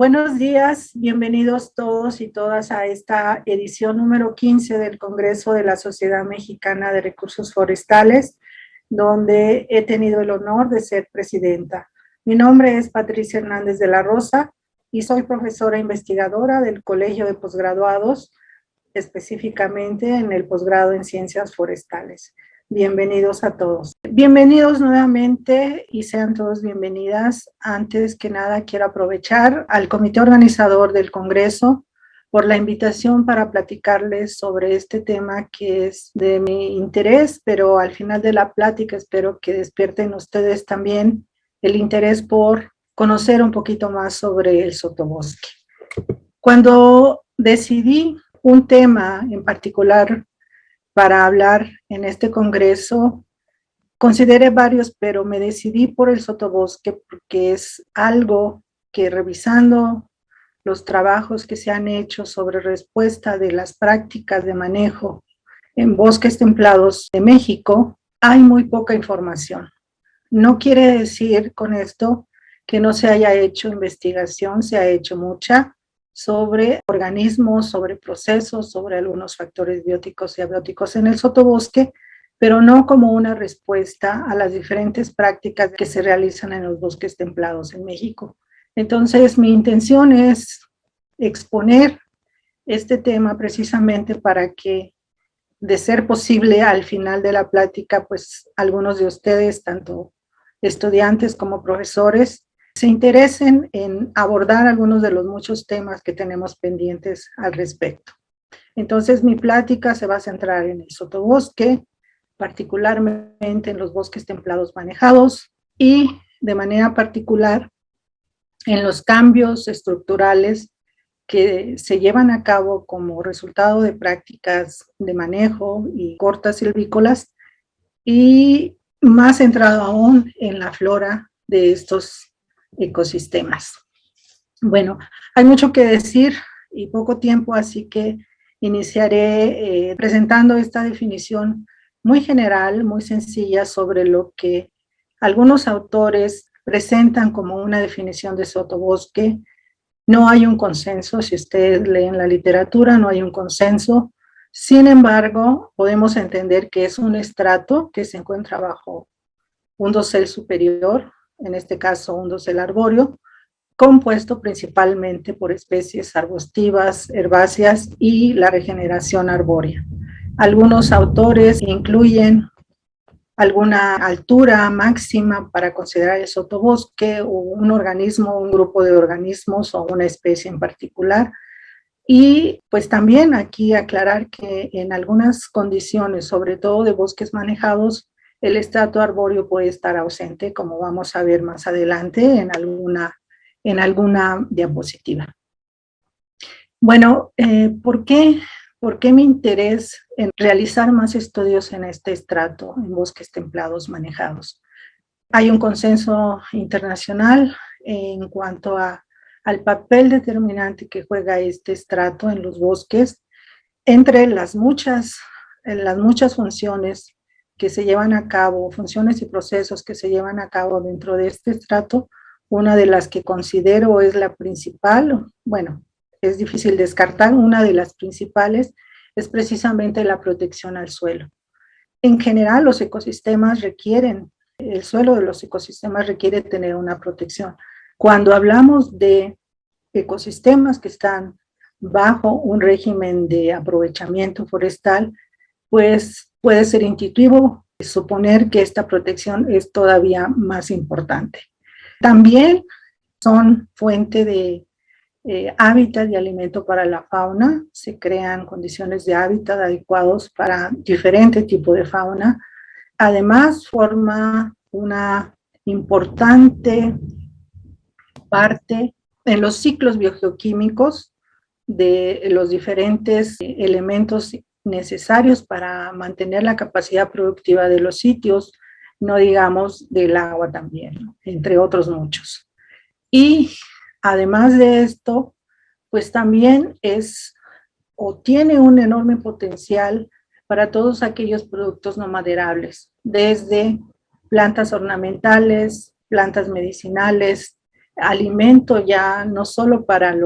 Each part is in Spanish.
Buenos días, bienvenidos todos y todas a esta edición número 15 del Congreso de la Sociedad Mexicana de Recursos Forestales, donde he tenido el honor de ser presidenta. Mi nombre es Patricia Hernández de la Rosa y soy profesora investigadora del Colegio de Posgraduados, específicamente en el posgrado en Ciencias Forestales. Bienvenidos a todos. Bienvenidos nuevamente y sean todos bienvenidas. Antes que nada, quiero aprovechar al comité organizador del Congreso por la invitación para platicarles sobre este tema que es de mi interés, pero al final de la plática espero que despierten ustedes también el interés por conocer un poquito más sobre el sotobosque. Cuando decidí un tema en particular para hablar en este congreso, consideré varios, pero me decidí por el sotobosque porque es algo que, revisando los trabajos que se han hecho sobre respuesta de las prácticas de manejo en bosques templados de México, hay muy poca información. No quiere decir con esto que no se haya hecho investigación, se ha hecho mucha sobre organismos, sobre procesos, sobre algunos factores bióticos y abióticos en el sotobosque, pero no como una respuesta a las diferentes prácticas que se realizan en los bosques templados en México. Entonces, mi intención es exponer este tema precisamente para que, de ser posible, al final de la plática, pues algunos de ustedes, tanto estudiantes como profesores, se interesen en abordar algunos de los muchos temas que tenemos pendientes al respecto. Entonces, mi plática se va a centrar en el sotobosque, particularmente en los bosques templados manejados y de manera particular en los cambios estructurales que se llevan a cabo como resultado de prácticas de manejo y cortas silvícolas, y más centrado aún en la flora de estos ecosistemas. Bueno, hay mucho que decir y poco tiempo, así que iniciaré presentando esta definición muy general, muy sencilla, sobre lo que algunos autores presentan como una definición de sotobosque. No hay un consenso, si ustedes leen la literatura, no hay un consenso. Sin embargo, podemos entender que es un estrato que se encuentra bajo un dosel superior, en este caso un dosel arbóreo, compuesto principalmente por especies arbustivas, herbáceas y la regeneración arbórea. Algunos autores incluyen alguna altura máxima para considerar el sotobosque, o un organismo, un grupo de organismos o una especie en particular. Y pues también aquí aclarar que en algunas condiciones, sobre todo de bosques manejados, el estrato arbóreo puede estar ausente, como vamos a ver más adelante en alguna diapositiva. Bueno, ¿por qué mi interés en realizar más estudios en este estrato, en bosques templados manejados? Hay un consenso internacional en cuanto al papel determinante que juega este estrato en los bosques, entre las muchas funciones que se llevan a cabo, funciones y procesos que se llevan a cabo dentro de este estrato. Una de las que considero es la principal, bueno, es difícil descartar, una de las principales es precisamente la protección al suelo. En general, los ecosistemas requieren, el suelo de los ecosistemas requiere tener una protección. Cuando hablamos de ecosistemas que están bajo un régimen de aprovechamiento forestal, pues puede ser intuitivo suponer que esta protección es todavía más importante. También son fuente de hábitat y alimento para la fauna, se crean condiciones de hábitat adecuados para diferente tipo de fauna. Además, forma una importante parte en los ciclos biogeoquímicos de los diferentes elementos necesarios para mantener la capacidad productiva de los sitios, no digamos del agua también, entre otros muchos. Y además de esto, pues también es o tiene un enorme potencial para todos aquellos productos no maderables, desde plantas ornamentales, plantas medicinales, alimento ya no solo para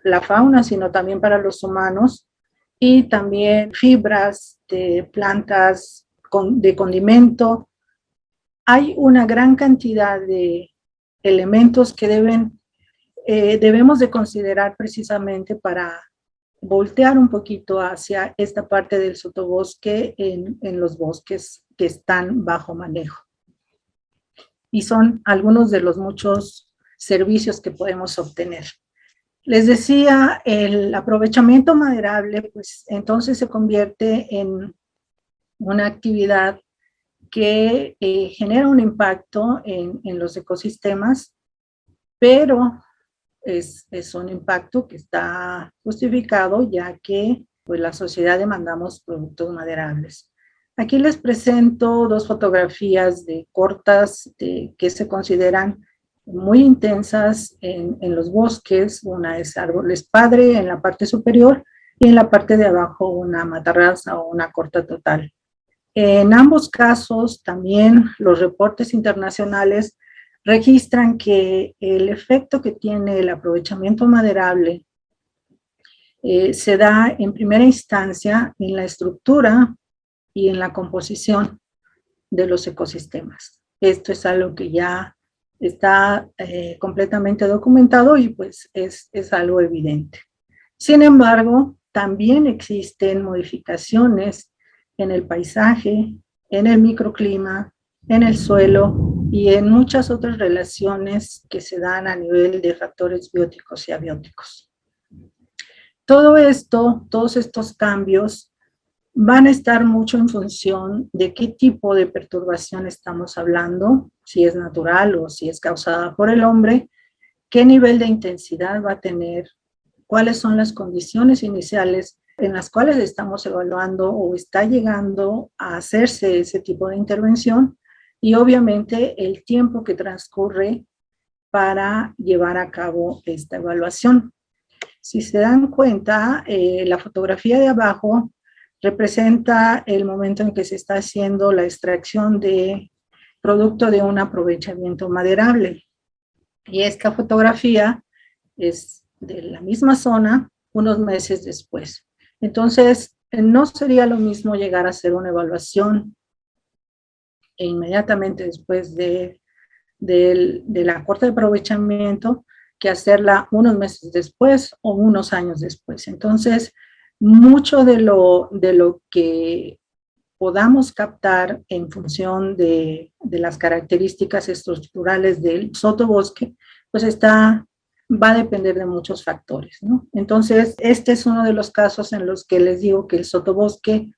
la fauna, sino también para los humanos, y también fibras de plantas de condimento. Hay una gran cantidad de elementos que debemos de considerar precisamente para voltear un poquito hacia esta parte del sotobosque en los bosques que están bajo manejo. Y son algunos de los muchos servicios que podemos obtener. Les decía, el aprovechamiento maderable, pues entonces se convierte en una actividad que genera un impacto en los ecosistemas, pero es un impacto que está justificado ya que pues, la sociedad demandamos productos maderables. Aquí les presento dos fotografías de cortas que se consideran muy intensas en los bosques. Una es árboles padre en la parte superior y en la parte de abajo una matarraza o una corta total. En ambos casos, también los reportes internacionales registran que el efecto que tiene el aprovechamiento maderable se da en primera instancia en la estructura y en la composición de los ecosistemas. Esto es algo que ya está completamente documentado y pues es algo evidente. Sin embargo, también existen modificaciones en el paisaje, en el microclima, en el suelo y en muchas otras relaciones que se dan a nivel de factores bióticos y abióticos. Todo esto, todos estos cambios van a estar mucho en función de qué tipo de perturbación estamos hablando, si es natural o si es causada por el hombre, qué nivel de intensidad va a tener, cuáles son las condiciones iniciales en las cuales estamos evaluando o está llegando a hacerse ese tipo de intervención y obviamente el tiempo que transcurre para llevar a cabo esta evaluación. Si se dan cuenta, la fotografía de abajo representa el momento en que se está haciendo la extracción de producto de un aprovechamiento maderable. Y esta fotografía es de la misma zona unos meses después. Entonces, no sería lo mismo llegar a hacer una evaluación e inmediatamente después de la corte de aprovechamiento que hacerla unos meses después o unos años después. Entonces, mucho de lo que podamos captar en función de las características estructurales del sotobosque, pues va a depender de muchos factores, ¿no? Entonces, este es uno de los casos en los que les digo que el sotobosque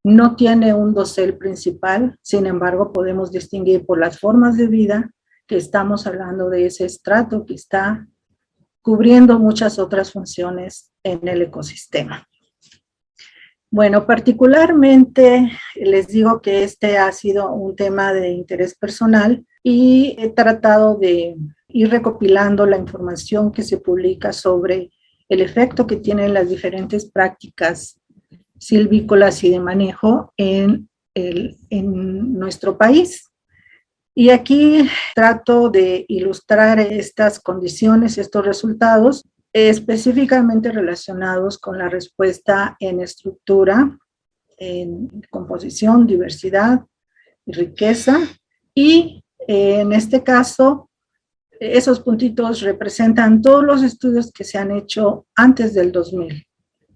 no tiene un dosel principal, sin embargo, podemos distinguir por las formas de vida que estamos hablando de ese estrato que está cubriendo muchas otras funciones en el ecosistema. Bueno, particularmente les digo que este ha sido un tema de interés personal y he tratado de ir recopilando la información que se publica sobre el efecto que tienen las diferentes prácticas silvícolas y de manejo en nuestro país. Y aquí trato de ilustrar estas condiciones, estos resultados, específicamente relacionados con la respuesta en estructura, en composición, diversidad y riqueza. Y en este caso, esos puntitos representan todos los estudios que se han hecho antes del 2000.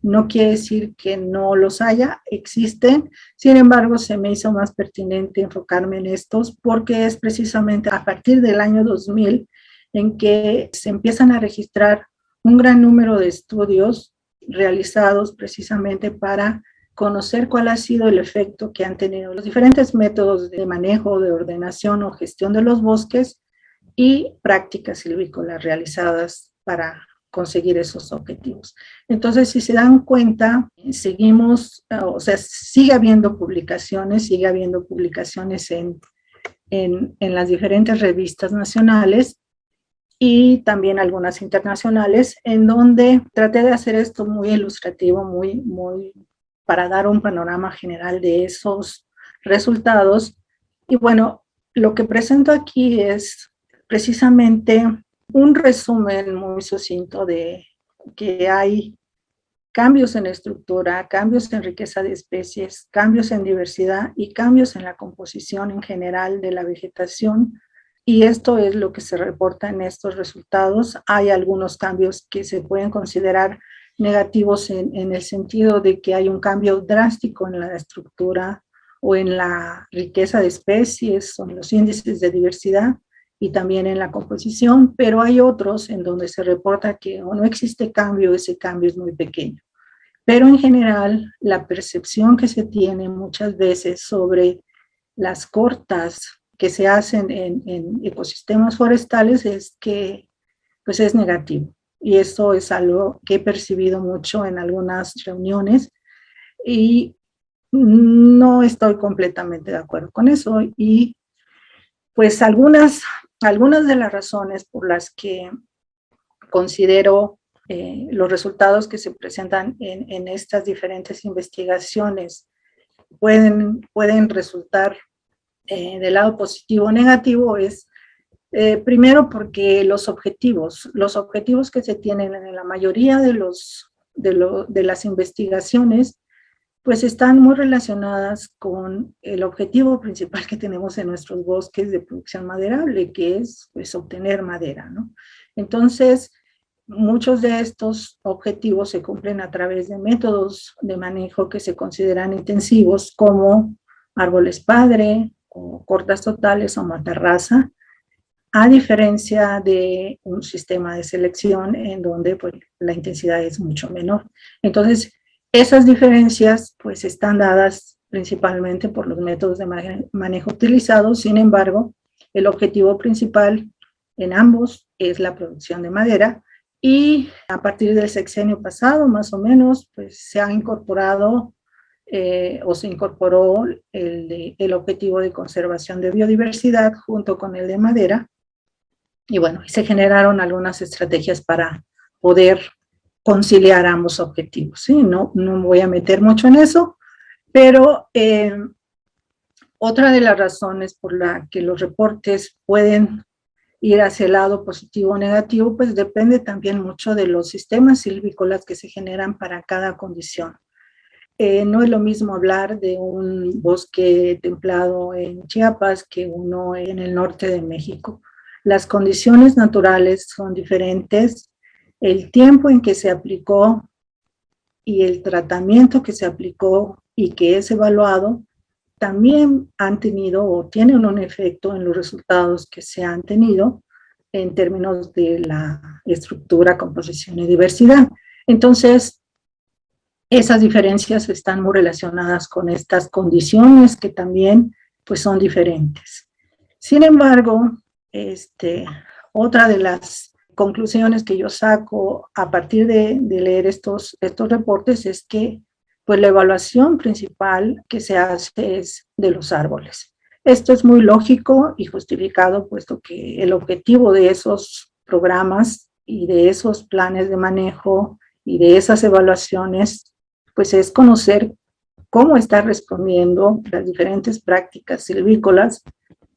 No quiere decir que no los haya, existen. Sin embargo, se me hizo más pertinente enfocarme en estos porque es precisamente a partir del año 2000 en que se empiezan a registrar un gran número de estudios realizados precisamente para conocer cuál ha sido el efecto que han tenido los diferentes métodos de manejo, de ordenación o gestión de los bosques y prácticas silvícolas realizadas para conseguir esos objetivos. Entonces, si se dan cuenta, seguimos, o sea, sigue habiendo publicaciones en las diferentes revistas nacionales y también algunas internacionales, en donde traté de hacer esto muy ilustrativo, muy para dar un panorama general de esos resultados. Y bueno, lo que presento aquí es precisamente un resumen muy sucinto de que hay cambios en estructura, cambios en riqueza de especies, cambios en diversidad y cambios en la composición en general de la vegetación. Y esto es lo que se reporta en estos resultados. Hay algunos cambios que se pueden considerar negativos en el sentido de que hay un cambio drástico en la estructura o en la riqueza de especies o en los índices de diversidad y también en la composición, pero hay otros en donde se reporta que o no existe cambio, ese cambio es muy pequeño. Pero en general, la percepción que se tiene muchas veces sobre las cortas que se hacen en ecosistemas forestales es que pues es negativo. Y eso es algo que he percibido mucho en algunas reuniones y no estoy completamente de acuerdo con eso. Y pues algunas de las razones por las que considero los resultados que se presentan en estas diferentes investigaciones pueden resultar del lado positivo o negativo es primero porque los objetivos que se tienen en la mayoría de las investigaciones pues están muy relacionadas con el objetivo principal que tenemos en nuestros bosques de producción maderable, que es pues obtener madera, ¿no? Entonces, muchos de estos objetivos se cumplen a través de métodos de manejo que se consideran intensivos como árboles padre o cortas totales o matarraza, a diferencia de un sistema de selección en donde pues, la intensidad es mucho menor. Entonces, esas diferencias pues están dadas principalmente por los métodos de manejo utilizados. Sin embargo, el objetivo principal en ambos es la producción de madera y a partir del sexenio pasado, más o menos, pues se ha incorporado o se incorporó el objetivo de conservación de biodiversidad junto con el de madera. Y bueno, se generaron algunas estrategias para poder conciliar ambos objetivos. ¿Sí? No me voy a meter mucho en eso, pero otra de las razones por la que los reportes pueden ir hacia el lado positivo o negativo, pues depende también mucho de los sistemas silvícolas que se generan para cada condición. No es lo mismo hablar de un bosque templado en Chiapas que uno en el norte de México. Las condiciones naturales son diferentes, el tiempo en que se aplicó y el tratamiento que se aplicó y que es evaluado también han tenido o tienen un efecto en los resultados que se han tenido en términos de la estructura, composición y diversidad. Entonces, esas diferencias están muy relacionadas con estas condiciones que también pues, son diferentes. Sin embargo, otra de las conclusiones que yo saco a partir de leer estos reportes es que pues, la evaluación principal que se hace es de los árboles. Esto es muy lógico y justificado, puesto que el objetivo de esos programas y de esos planes de manejo y de esas evaluaciones pues es conocer cómo está respondiendo las diferentes prácticas silvícolas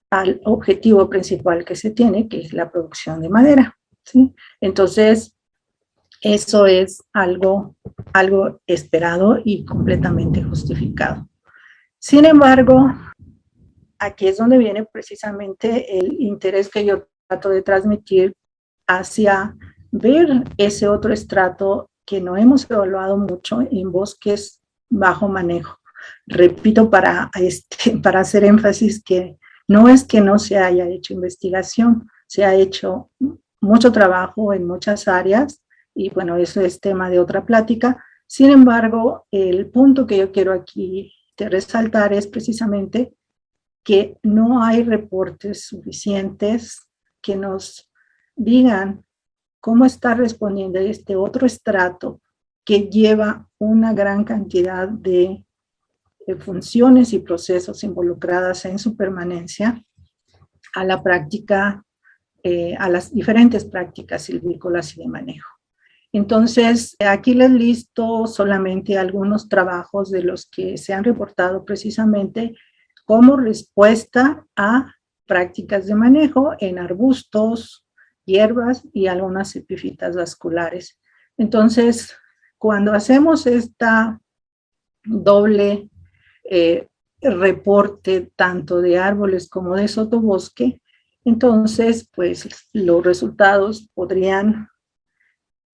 al objetivo principal que se tiene, que es la producción de madera. ¿Sí? Entonces, eso es algo esperado y completamente justificado. Sin embargo, aquí es donde viene precisamente el interés que yo trato de transmitir hacia ver ese otro estrato que no hemos evaluado mucho en bosques bajo manejo. Repito, para hacer énfasis que no es que no se haya hecho investigación, se ha hecho mucho trabajo en muchas áreas y bueno, eso es tema de otra plática. Sin embargo, el punto que yo quiero aquí resaltar es precisamente que no hay reportes suficientes que nos digan cómo está respondiendo este otro estrato que lleva una gran cantidad de funciones y procesos involucradas en su permanencia a la práctica, a las diferentes prácticas silvícolas y de manejo. Entonces, aquí les listo solamente algunos trabajos de los que se han reportado precisamente como respuesta a prácticas de manejo en arbustos, hierbas y algunas epífitas vasculares. Entonces, cuando hacemos esta doble reporte tanto de árboles como de sotobosque, entonces pues los resultados podrían,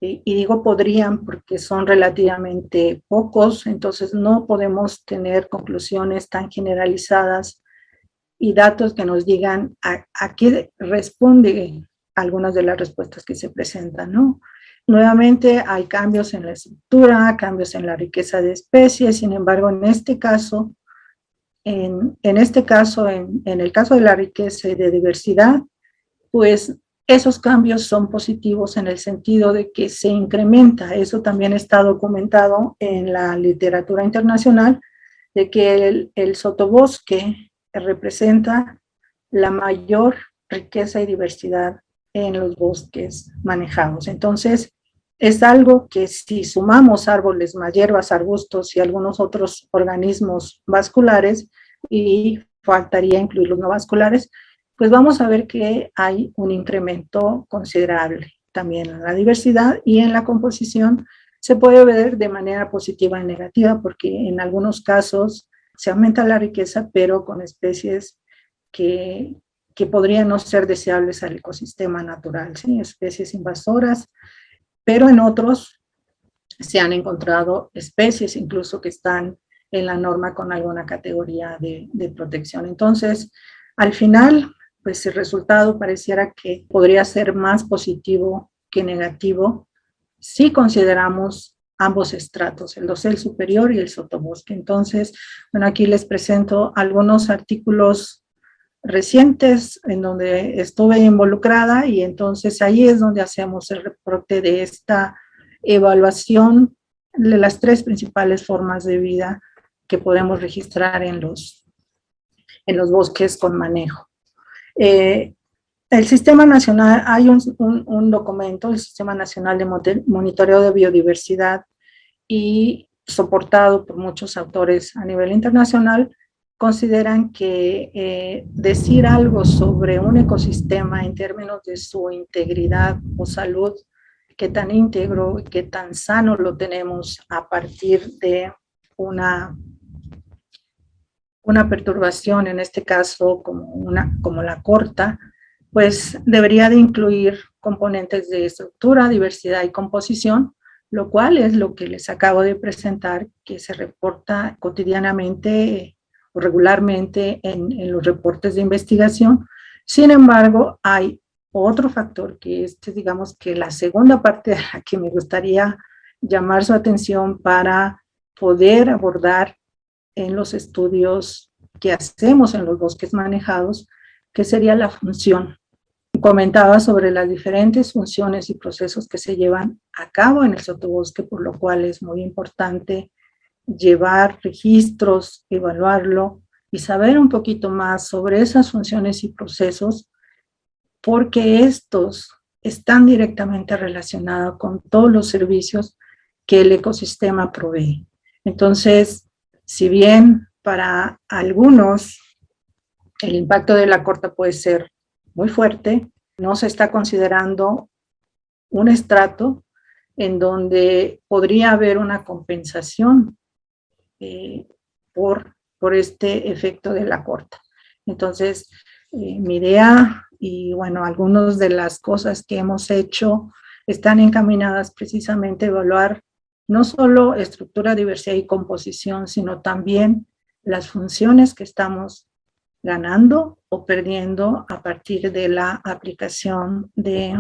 y digo podrían porque son relativamente pocos, entonces no podemos tener conclusiones tan generalizadas y datos que nos digan a qué responde algunas de las respuestas que se presentan, ¿no? Nuevamente hay cambios en la estructura, cambios en la riqueza de especies, sin embargo, en este caso, en el caso de la riqueza y de diversidad, pues esos cambios son positivos en el sentido de que se incrementa, eso también está documentado en la literatura internacional, de que el sotobosque representa la mayor riqueza y diversidad en los bosques manejados. Entonces, es algo que si sumamos árboles, más hierbas, arbustos y algunos otros organismos vasculares, y faltaría incluir los no vasculares, pues vamos a ver que hay un incremento considerable también en la diversidad y en la composición. Se puede ver de manera positiva y negativa, porque en algunos casos se aumenta la riqueza, pero con especies que podrían no ser deseables al ecosistema natural, ¿sí? Especies invasoras, pero en otros se han encontrado especies incluso que están en la norma con alguna categoría de protección. Entonces, al final, pues el resultado pareciera que podría ser más positivo que negativo si consideramos ambos estratos, el dosel superior y el sotobosque. Entonces, bueno, aquí les presento algunos artículos recientes en donde estuve involucrada, y entonces ahí es donde hacemos el reporte de esta evaluación de las tres principales formas de vida que podemos registrar en los bosques con manejo. El Sistema Nacional, hay un documento, el Sistema Nacional de Monitoreo de Biodiversidad, y soportado por muchos autores a nivel internacional, consideran que decir algo sobre un ecosistema en términos de su integridad o salud, qué tan íntegro y qué tan sano lo tenemos a partir de una perturbación, en este caso como la corta, pues debería de incluir componentes de estructura, diversidad y composición, lo cual es lo que les acabo de presentar, que se reporta cotidianamente o regularmente en los reportes de investigación. Sin embargo, hay otro factor que es, digamos, que la segunda parte a la que me gustaría llamar su atención para poder abordar en los estudios que hacemos en los bosques manejados, que sería la función. Comentaba sobre las diferentes funciones y procesos que se llevan a cabo en el sotobosque, por lo cual es muy importante llevar registros, evaluarlo y saber un poquito más sobre esas funciones y procesos, porque estos están directamente relacionados con todos los servicios que el ecosistema provee. Entonces, si bien para algunos el impacto de la corta puede ser muy fuerte, no se está considerando un estrato en donde podría haber una compensación por este efecto de la corta. Entonces, mi idea y bueno, algunas de las cosas que hemos hecho están encaminadas precisamente a evaluar no solo estructura, diversidad y composición, sino también las funciones que estamos ganando o perdiendo a partir de la aplicación de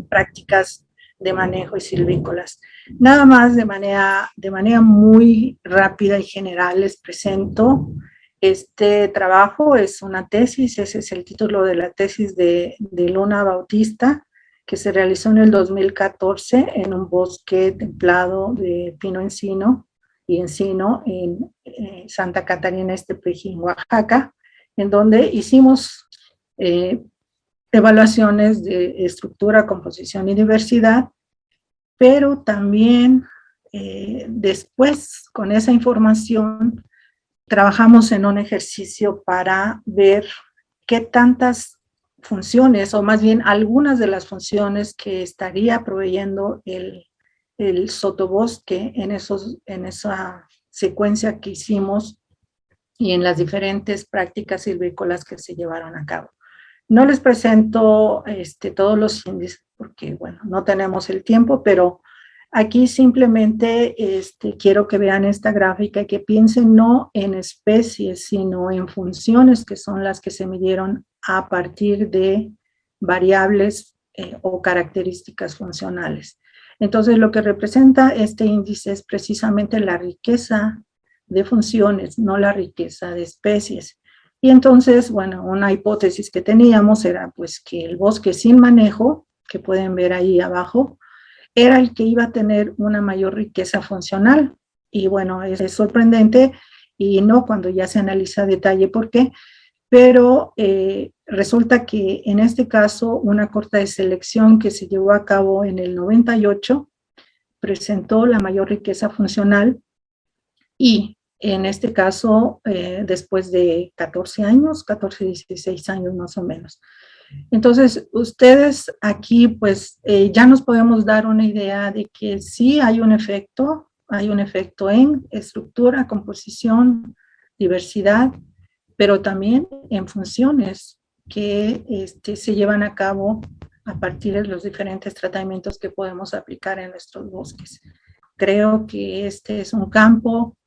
prácticas de manejo y silvícolas. Nada más de manera muy rápida y general les presento este trabajo. Es una tesis, ese es el título de la tesis de Luna Bautista, que se realizó en el 2014 en un bosque templado de pino encino y encino en Santa Catarina Estepeji, Oaxaca, en donde hicimos evaluaciones de estructura, composición y diversidad, pero también después con esa información trabajamos en un ejercicio para ver qué tantas funciones, o más bien algunas de las funciones que estaría proveyendo el sotobosque en esa secuencia que hicimos y en las diferentes prácticas silvícolas que se llevaron a cabo. No les presento todos los índices porque, bueno, no tenemos el tiempo, pero aquí simplemente quiero que vean esta gráfica y que piensen no en especies, sino en funciones que son las que se midieron a partir de variables o características funcionales. Entonces, lo que representa este índice es precisamente la riqueza de funciones, no la riqueza de especies. Y entonces, bueno, una hipótesis que teníamos era pues que el bosque sin manejo, que pueden ver ahí abajo, era el que iba a tener una mayor riqueza funcional. Y bueno, es sorprendente y no cuando ya se analiza a detalle por qué, pero resulta que en este caso una corta de selección que se llevó a cabo en el 98 presentó la mayor riqueza funcional y en este caso después de 14 años, 14, 16 años más o menos. Entonces, ustedes aquí pues ya nos podemos dar una idea de que sí hay un efecto en estructura, composición, diversidad, pero también en funciones que se llevan a cabo a partir de los diferentes tratamientos que podemos aplicar en nuestros bosques. Creo que este es un campo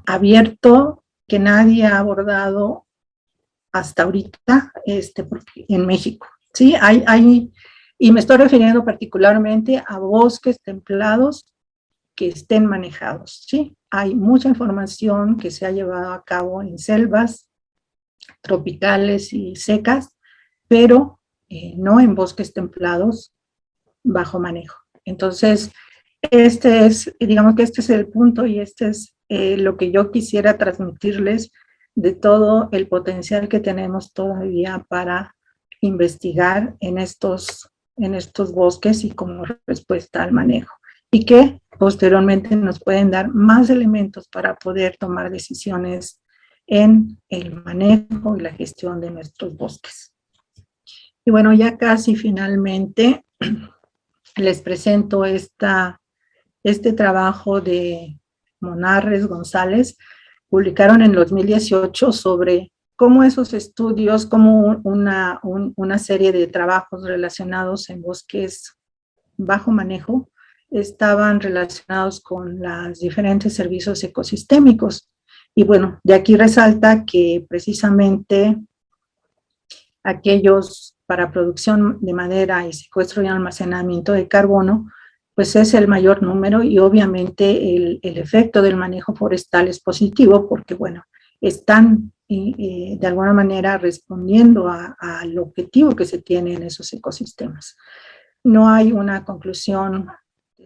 abierto que nadie ha abordado hasta ahorita porque en México. Sí, y me estoy refiriendo particularmente a bosques templados que estén manejados. Sí, hay mucha información que se ha llevado a cabo en selvas tropicales y secas, pero no en bosques templados bajo manejo. Entonces, digamos que este es el punto y este es lo que yo quisiera transmitirles de todo el potencial que tenemos todavía para investigar en estos bosques y como respuesta al manejo. Y que posteriormente nos pueden dar más elementos para poder tomar decisiones en el manejo y la gestión de nuestros bosques. Y bueno, ya casi finalmente les presento este trabajo de Monarres González. Publicaron en 2018 sobre cómo esos estudios, como una serie de trabajos relacionados en bosques bajo manejo, estaban relacionados con los diferentes servicios ecosistémicos. Y bueno, de aquí resalta que precisamente aquellos para producción de madera y secuestro y almacenamiento de carbono, pues es el mayor número y obviamente el efecto del manejo forestal es positivo porque, bueno, están de alguna manera respondiendo al objetivo que se tiene en esos ecosistemas. No hay una conclusión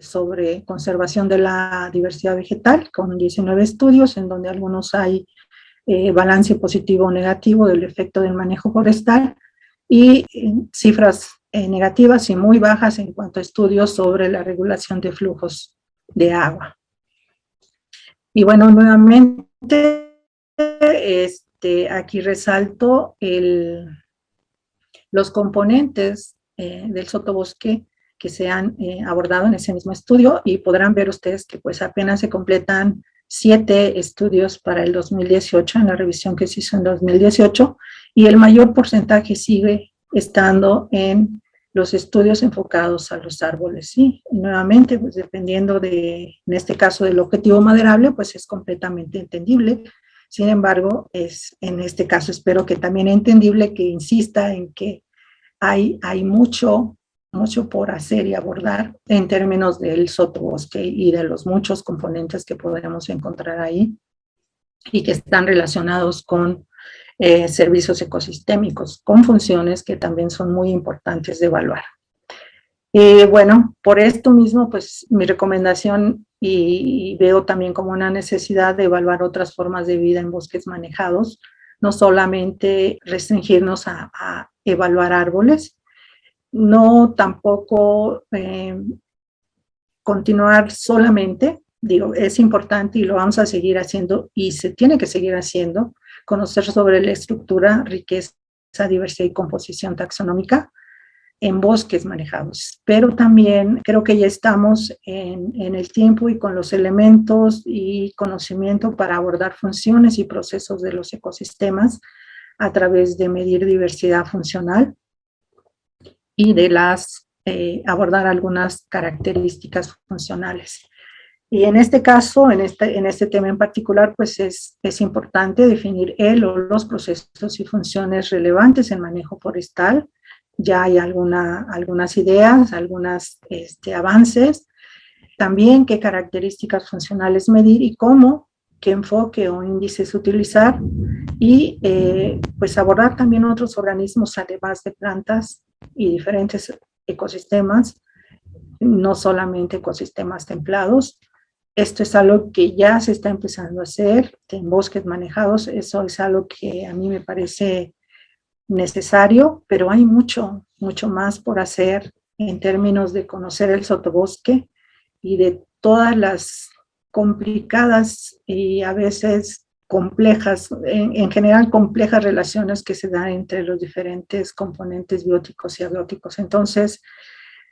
sobre conservación de la diversidad vegetal, con 19 estudios, en donde algunos hay balance positivo o negativo del efecto del manejo forestal, y cifras negativas y muy bajas en cuanto a estudios sobre la regulación de flujos de agua. Y bueno, nuevamente, aquí resalto los componentes del sotobosque que se han abordado en ese mismo estudio, y podrán ver ustedes que pues apenas se completan 7 estudios para el 2018, en la revisión que se hizo en 2018, y el mayor porcentaje sigue estando en los estudios enfocados a los árboles, ¿sí? Y nuevamente, pues dependiendo en este caso del objetivo maderable, pues es completamente entendible. Sin embargo, en este caso espero que también es entendible que insista en que hay mucho por hacer y abordar en términos del sotobosque y de los muchos componentes que podemos encontrar ahí y que están relacionados con servicios ecosistémicos, con funciones que también son muy importantes de evaluar. Bueno, por esto mismo, pues mi recomendación, y veo también como una necesidad de evaluar otras formas de vida en bosques manejados, no solamente restringirnos a evaluar árboles, no tampoco continuar solamente, digo, es importante y lo vamos a seguir haciendo y se tiene que seguir haciendo, conocer sobre la estructura, riqueza esa diversidad y composición taxonómica en bosques manejados. Pero también creo que ya estamos en el tiempo y con los elementos y conocimiento para abordar funciones y procesos de los ecosistemas a través de medir diversidad funcional y de abordar algunas características funcionales. Y en este caso, en este tema en particular, pues es importante definir el o los procesos y funciones relevantes en manejo forestal. Ya hay algunas ideas, algunos avances. También qué características funcionales medir y cómo, qué enfoque o índices utilizar. Y pues abordar también otros organismos además de plantas y diferentes ecosistemas, no solamente ecosistemas templados. Esto es algo que ya se está empezando a hacer en bosques manejados. Eso es algo que a mí me parece necesario, pero hay mucho más por hacer en términos de conocer el sotobosque y de todas las complicadas y a veces complejas, en general complejas relaciones que se dan entre los diferentes componentes bióticos y abióticos. Entonces,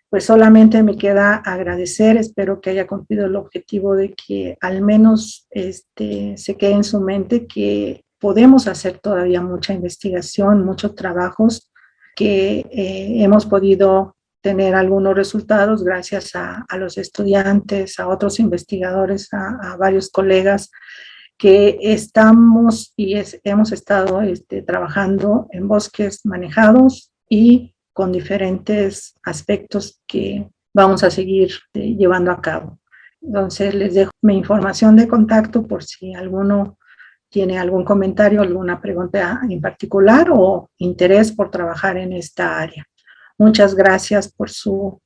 pues solamente me queda agradecer, espero que haya cumplido el objetivo de que al menos se quede en su mente que podemos hacer todavía mucha investigación, muchos trabajos, que hemos podido tener algunos resultados gracias a los estudiantes, a otros investigadores, a varios colegas que estamos y hemos estado trabajando en bosques manejados y con diferentes aspectos que vamos a seguir llevando a cabo. Entonces les dejo mi información de contacto por si alguno tiene algún comentario, alguna pregunta en particular o interés por trabajar en esta área. Muchas gracias por su